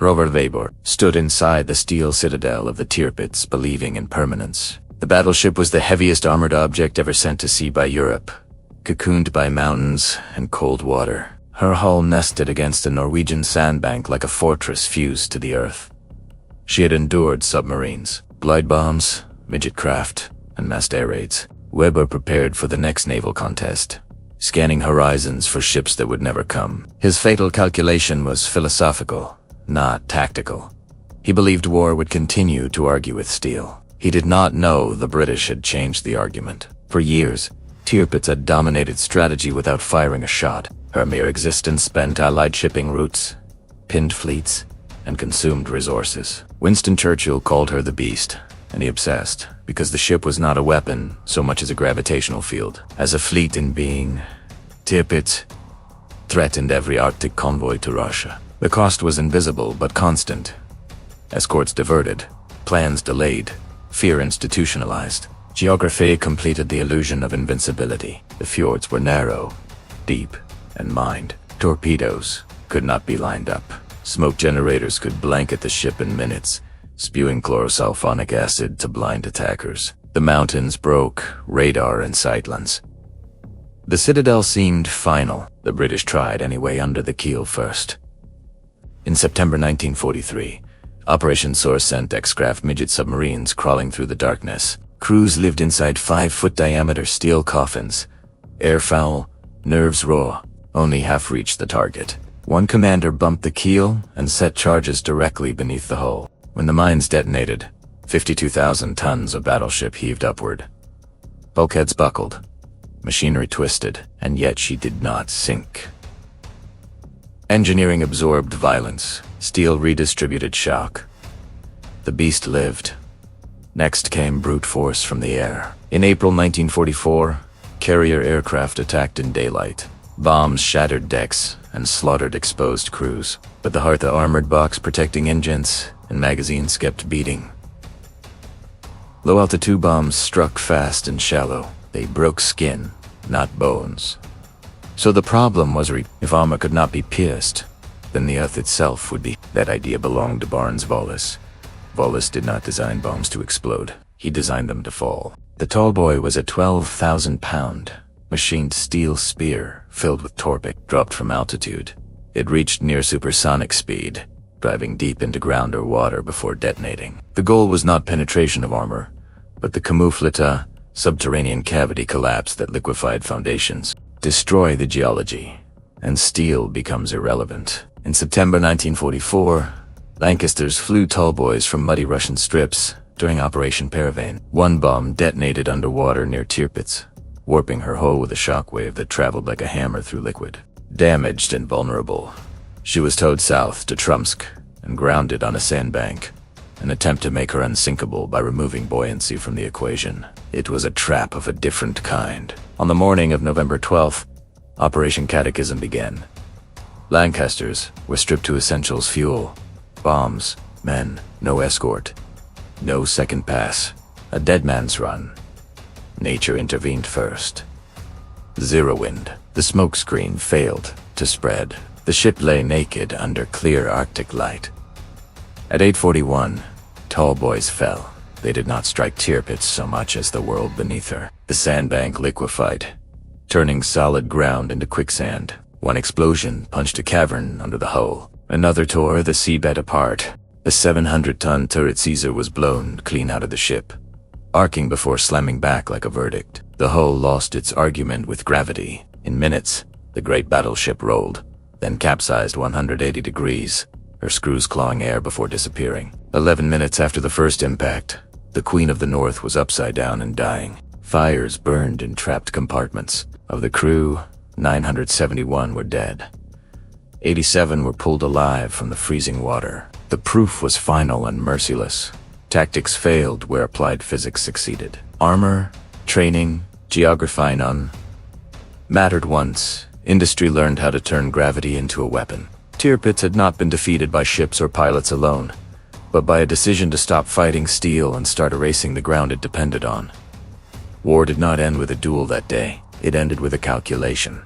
Robert Weber, stood inside the steel citadel of the Tirpitz, believing in permanence. The battleship was the heaviest armored object ever sent to sea by Europe, cocooned by mountains and cold water. Her hull nested against a Norwegian sandbank like a fortress fused to the earth. She had endured submarines, glide bombs, midget craft, and massed air raids. Weber prepared for the next naval contest, scanning horizons for ships that would never come. His fatal calculation was philosophical, not tactical. He believed war would continue to argue with steel. He did not know the British had changed the argument. For years, Tirpitz had dominated strategy without firing a shot. Her mere existence spent Allied shipping routes, pinned fleets, and consumed resources. Winston Churchill called her the Beast, and he obsessed, because the ship was not a weapon so much as a gravitational field. As a fleet in being, Tirpitz threatened every Arctic convoy to Russia. The cost was invisible but constant. Escorts diverted, plans delayed, fear institutionalized. Geography completed the illusion of invincibility. The fjords were narrow, deep, and mined. Torpedoes could not be lined up. Smoke generators could blanket the ship in minutes, spewing chlorosulfonic acid to blind attackers. The mountains broke radar and sightlines. The citadel seemed final. The British tried anyway under the keel first. In September 1943, Operation Source sent X-craft midget submarines crawling through the darkness. Crews lived inside 5-foot diameter steel coffins. Air foul, nerves raw. Only half reached the target. One commander bumped the keel and set charges directly beneath the hull. When the mines detonated, 52,000 tons of battleship heaved upward. Bulkheads buckled, machinery twisted, and yet she did not sink. Engineering absorbed violence, steel redistributed shock. The beast lived. Next came brute force from the air. In April 1944, carrier aircraft attacked in daylight. Bombs shattered decks and slaughtered exposed crews, but the heart of the armored box protecting engines and magazines kept beating. Low-altitude bombs struck fast and shallow. They broke skin, not bones. So the problem was if armor could not be pierced, then the earth itself would be. That idea belonged to Barnes Wallis. Wallis did not design bombs to explode. He designed them to fall. The Tallboy was a 12,000-pound, machined steel spear filled with torpedo dropped from altitude. It reached near supersonic speed, driving deep into ground or water before detonating. The goal was not penetration of armor, but the camouflage subterranean cavity collapse that liquefied foundations. Destroy the geology, and steel becomes irrelevant. In September 1944, Lancasters flew Tallboys from muddy Russian strips during Operation Paravane. One bomb detonated underwater near Tirpitz, warping her hull with a shockwave that traveled like a hammer through liquid. Damaged and vulnerable, she was towed south to Tromsø and grounded on a sandbank, an attempt to make her unsinkable by removing buoyancy from the equation. It was a trap of a different kind. On the morning of November 12th, Operation Catechism began. Lancasters were stripped to essentials: fuel, bombs, men, no escort, no second pass, a dead man's run. Nature intervened first. Zero wind. The smokescreen failed to spread. The ship lay naked under clear Arctic light. At 8:41, Tallboys fell. They did not strike Tirpitz so much as the world beneath her. The sandbank liquefied, turning solid ground into quicksand. One explosion punched a cavern under the hull. Another tore the seabed apart. The 700-ton turret Caesar was blown clean out of the ship, arcing before slamming back like a verdict. The hull lost its argument with gravity. In minutes, the great battleship rolled, then capsized 180 degrees, her screws clawing air before disappearing. 11 minutes after the first impact, the Queen of the North was upside down and dying. Fires burned in trapped compartments. Of the crew, 971 were dead. 87 were pulled alive from the freezing water. The proof was final and merciless. Tactics failed where applied physics succeeded. Armor, training, geography none mattered once. Industry learned how to turn gravity into a weapon. Tirpitz had not been defeated by ships or pilots alone, but by a decision to stop fighting steel and start erasing the ground it depended on. War did not end with a duel that day. It ended with a calculation.